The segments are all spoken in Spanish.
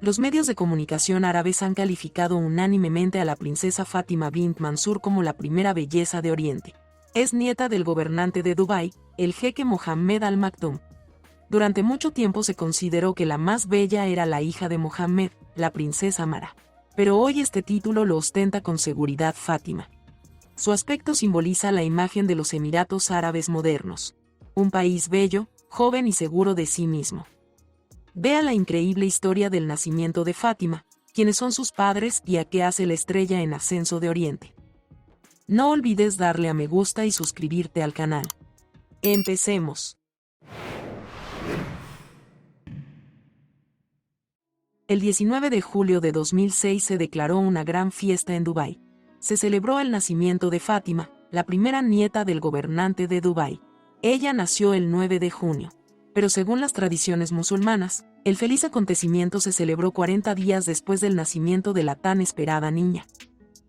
Los medios de comunicación árabes han calificado unánimemente a la princesa Fátima bint Mansur como la primera belleza de Oriente. Es nieta del gobernante de Dubái, el jeque Mohammed Al Maktoum. Durante mucho tiempo se consideró que la más bella era la hija de Mohammed, la princesa Mara. Pero hoy este título lo ostenta con seguridad Fátima. Su aspecto simboliza la imagen de los Emiratos Árabes modernos. Un país bello, joven y seguro de sí mismo. Vea la increíble historia del nacimiento de Fátima, quiénes son sus padres y a qué hace la estrella en ascenso de Oriente. No olvides darle a me gusta y suscribirte al canal. ¡Empecemos! El 19 de julio de 2006 se declaró una gran fiesta en Dubái. Se celebró el nacimiento de Fátima, la primera nieta del gobernante de Dubái. Ella nació el 9 de junio. Pero según las tradiciones musulmanas, el feliz acontecimiento se celebró 40 días después del nacimiento de la tan esperada niña.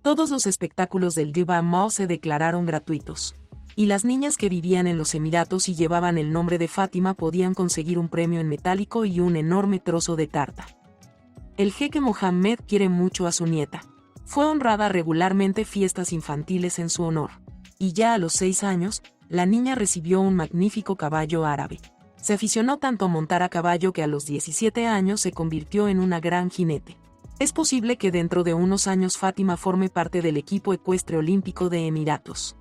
Todos los espectáculos del Dubai Mall se declararon gratuitos. Y las niñas que vivían en los Emiratos y llevaban el nombre de Fátima podían conseguir un premio en metálico y un enorme trozo de tarta. El jeque Mohammed quiere mucho a su nieta. Fue honrada regularmente fiestas infantiles en su honor. Y ya a los 6 años, la niña recibió un magnífico caballo árabe. Se aficionó tanto a montar a caballo que a los 17 años se convirtió en una gran jinete. Es posible que dentro de unos años Fátima forme parte del equipo ecuestre olímpico de Emiratos.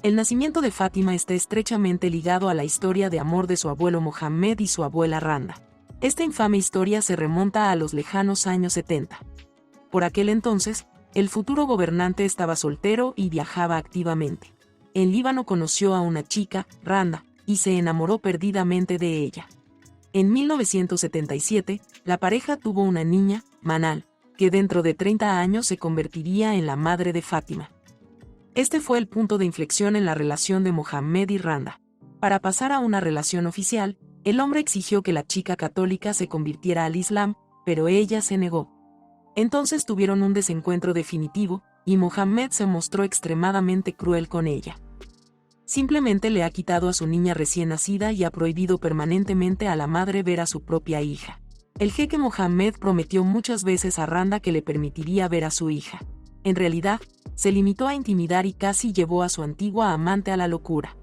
El nacimiento de Fátima está estrechamente ligado a la historia de amor de su abuelo Mohammed y su abuela Randa. Esta infame historia se remonta a los lejanos años 70. Por aquel entonces, el futuro gobernante estaba soltero y viajaba activamente. En Líbano conoció a una chica, Randa, y se enamoró perdidamente de ella. En 1977, la pareja tuvo una niña, Manal, que dentro de 30 años se convertiría en la madre de Fátima. Este fue el punto de inflexión en la relación de Mohammed y Randa. Para pasar a una relación oficial, el hombre exigió que la chica católica se convirtiera al Islam, pero ella se negó. Entonces tuvieron un desencuentro definitivo, y Mohammed se mostró extremadamente cruel con ella. Simplemente le ha quitado a su niña recién nacida y ha prohibido permanentemente a la madre ver a su propia hija. El jeque Mohammed prometió muchas veces a Randa que le permitiría ver a su hija. En realidad, se limitó a intimidar y casi llevó a su antigua amante a la locura.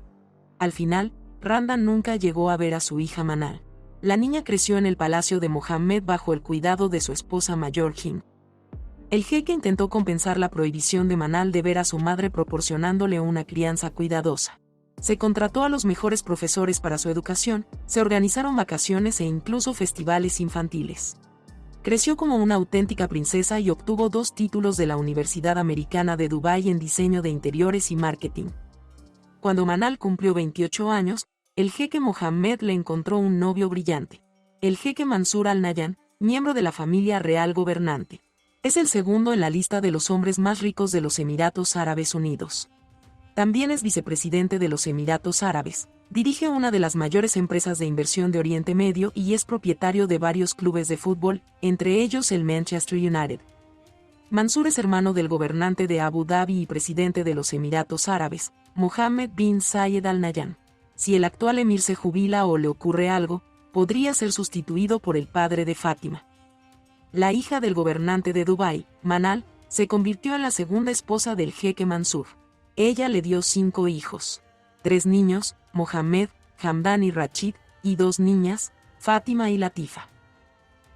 Al final, Randa nunca llegó a ver a su hija Manal. La niña creció en el palacio de Mohammed bajo el cuidado de su esposa mayor Hind. El jeque intentó compensar la prohibición de Manal de ver a su madre proporcionándole una crianza cuidadosa. Se contrató a los mejores profesores para su educación, se organizaron vacaciones e incluso festivales infantiles. Creció como una auténtica princesa y obtuvo 2 títulos de la Universidad Americana de Dubái en diseño de interiores y marketing. Cuando Manal cumplió 28 años, el jeque Mohammed le encontró un novio brillante, el jeque Mansur Al Nahyan, miembro de la familia real gobernante. Es el segundo en la lista de los hombres más ricos de los Emiratos Árabes Unidos. También es vicepresidente de los Emiratos Árabes, dirige una de las mayores empresas de inversión de Oriente Medio y es propietario de varios clubes de fútbol, entre ellos el Manchester United. Mansur es hermano del gobernante de Abu Dhabi y presidente de los Emiratos Árabes, Mohammed bin Zayed Al Nahyan. Si el actual emir se jubila o le ocurre algo, podría ser sustituido por el padre de Fátima. La hija del gobernante de Dubái, Manal, se convirtió en la segunda esposa del jeque Mansur. Ella le dio 5 hijos. 3 niños, Mohammed, Hamdan y Rachid, y 2 niñas, Fátima y Latifa.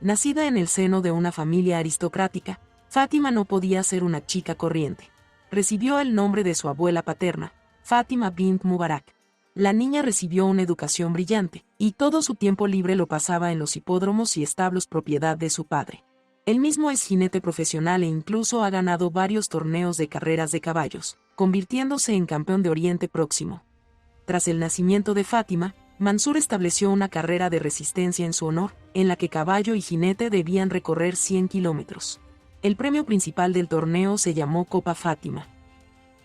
Nacida en el seno de una familia aristocrática, Fátima no podía ser una chica corriente. Recibió el nombre de su abuela paterna, Fátima bint Mubarak. La niña recibió una educación brillante, y todo su tiempo libre lo pasaba en los hipódromos y establos propiedad de su padre. Él mismo es jinete profesional e incluso ha ganado varios torneos de carreras de caballos, convirtiéndose en campeón de Oriente Próximo. Tras el nacimiento de Fátima, Mansur estableció una carrera de resistencia en su honor, en la que caballo y jinete debían recorrer 100 kilómetros. El premio principal del torneo se llamó Copa Fátima.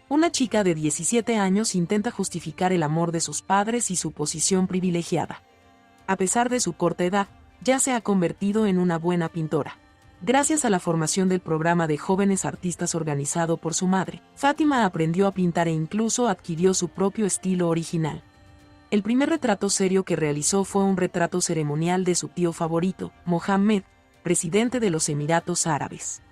Una chica de 17 años intenta justificar el amor de sus padres y su posición privilegiada. A pesar de su corta edad, ya se ha convertido en una buena pintora. Gracias a la formación del programa de jóvenes artistas organizado por su madre, Fátima aprendió a pintar e incluso adquirió su propio estilo original. El primer retrato serio que realizó fue un retrato ceremonial de su tío favorito, Mohammed, presidente de los Emiratos Árabes.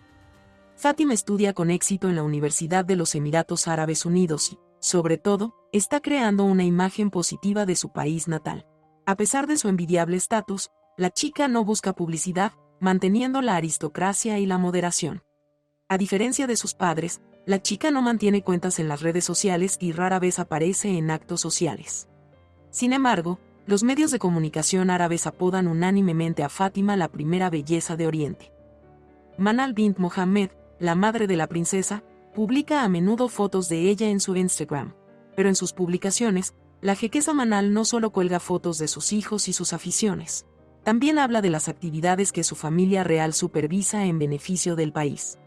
Fátima estudia con éxito en la Universidad de los Emiratos Árabes Unidos y, sobre todo, está creando una imagen positiva de su país natal. A pesar de su envidiable estatus, la chica no busca publicidad, manteniendo la aristocracia y la moderación. A diferencia de sus padres, la chica no mantiene cuentas en las redes sociales y rara vez aparece en actos sociales. Sin embargo, los medios de comunicación árabes apodan unánimemente a Fátima la primera belleza de Oriente. Manal bint Mohammed, la madre de la princesa, publica a menudo fotos de ella en su Instagram, pero en sus publicaciones, la jequesa Manal no solo cuelga fotos de sus hijos y sus aficiones, también habla de las actividades que su familia real supervisa en beneficio del país.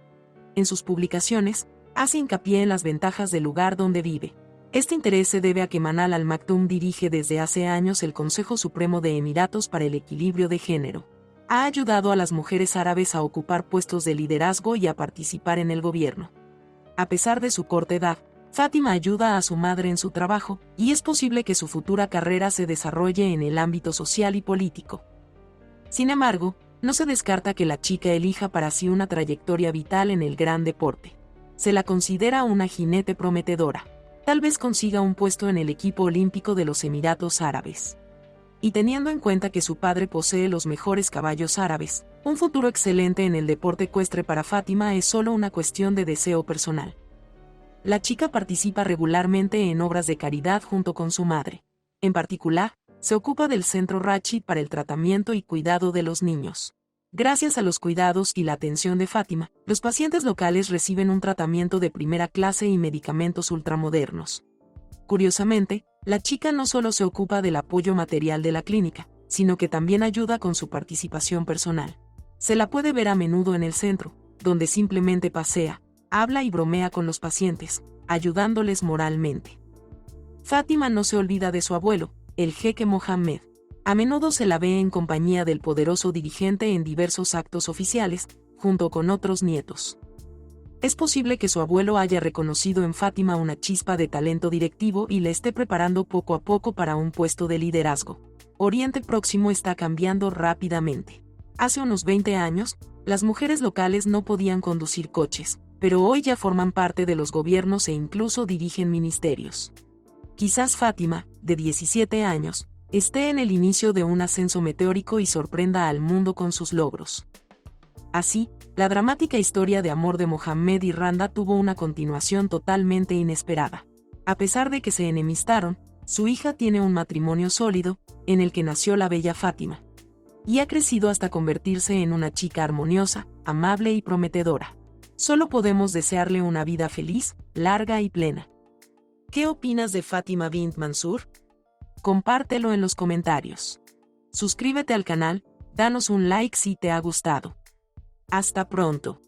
En sus publicaciones, hace hincapié en las ventajas del lugar donde vive. Este interés se debe a que Manal Al Maktoum dirige desde hace años el Consejo Supremo de Emiratos para el Equilibrio de Género. Ha ayudado a las mujeres árabes a ocupar puestos de liderazgo y a participar en el gobierno. A pesar de su corta edad, Fátima ayuda a su madre en su trabajo, y es posible que su futura carrera se desarrolle en el ámbito social y político. Sin embargo, no se descarta que la chica elija para sí una trayectoria vital en el gran deporte. Se la considera una jinete prometedora. Tal vez consiga un puesto en el equipo olímpico de los Emiratos Árabes. Y teniendo en cuenta que su padre posee los mejores caballos árabes, un futuro excelente en el deporte ecuestre para Fátima es solo una cuestión de deseo personal. La chica participa regularmente en obras de caridad junto con su madre. En particular, se ocupa del Centro Rachid para el tratamiento y cuidado de los niños. Gracias a los cuidados y la atención de Fátima, los pacientes locales reciben un tratamiento de primera clase y medicamentos ultramodernos. Curiosamente, la chica no solo se ocupa del apoyo material de la clínica, sino que también ayuda con su participación personal. Se la puede ver a menudo en el centro, donde simplemente pasea, habla y bromea con los pacientes, ayudándoles moralmente. Fátima no se olvida de su abuelo, el jeque Mohammed. A menudo se la ve en compañía del poderoso dirigente en diversos actos oficiales, junto con otros nietos. Es posible que su abuelo haya reconocido en Fátima una chispa de talento directivo y le esté preparando poco a poco para un puesto de liderazgo. Oriente Próximo está cambiando rápidamente. Hace unos 20 años, las mujeres locales no podían conducir coches, pero hoy ya forman parte de los gobiernos e incluso dirigen ministerios. Quizás Fátima, de 17 años, esté en el inicio de un ascenso meteórico y sorprenda al mundo con sus logros. Así, la dramática historia de amor de Mohammed y Randa tuvo una continuación totalmente inesperada. A pesar de que se enemistaron, su hija tiene un matrimonio sólido, en el que nació la bella Fátima. Y ha crecido hasta convertirse en una chica armoniosa, amable y prometedora. Solo podemos desearle una vida feliz, larga y plena. ¿Qué opinas de Fátima bint Mansur? Compártelo en los comentarios. Suscríbete al canal, danos un like si te ha gustado. Hasta pronto.